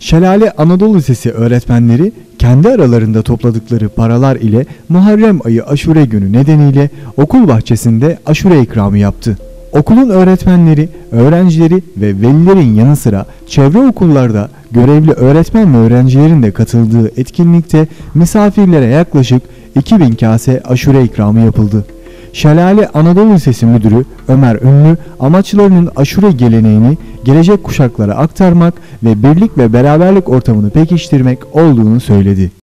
Şelale Anadolu Lisesi öğretmenleri kendi aralarında topladıkları paralar ile Muharrem ayı Aşure günü nedeniyle okul bahçesinde aşure ikramı yaptı. Okulun öğretmenleri, öğrencileri ve velilerin yanı sıra çevre okullarda görevli öğretmen ve öğrencilerin de katıldığı etkinlikte misafirlere yaklaşık 2000 kase aşure ikramı yapıldı. Şelale Anadolu Lisesi Müdürü Ömer Ünlü, amaçlarının aşure geleneğini gelecek kuşaklara aktarmak ve birlik ve beraberlik ortamını pekiştirmek olduğunu söyledi.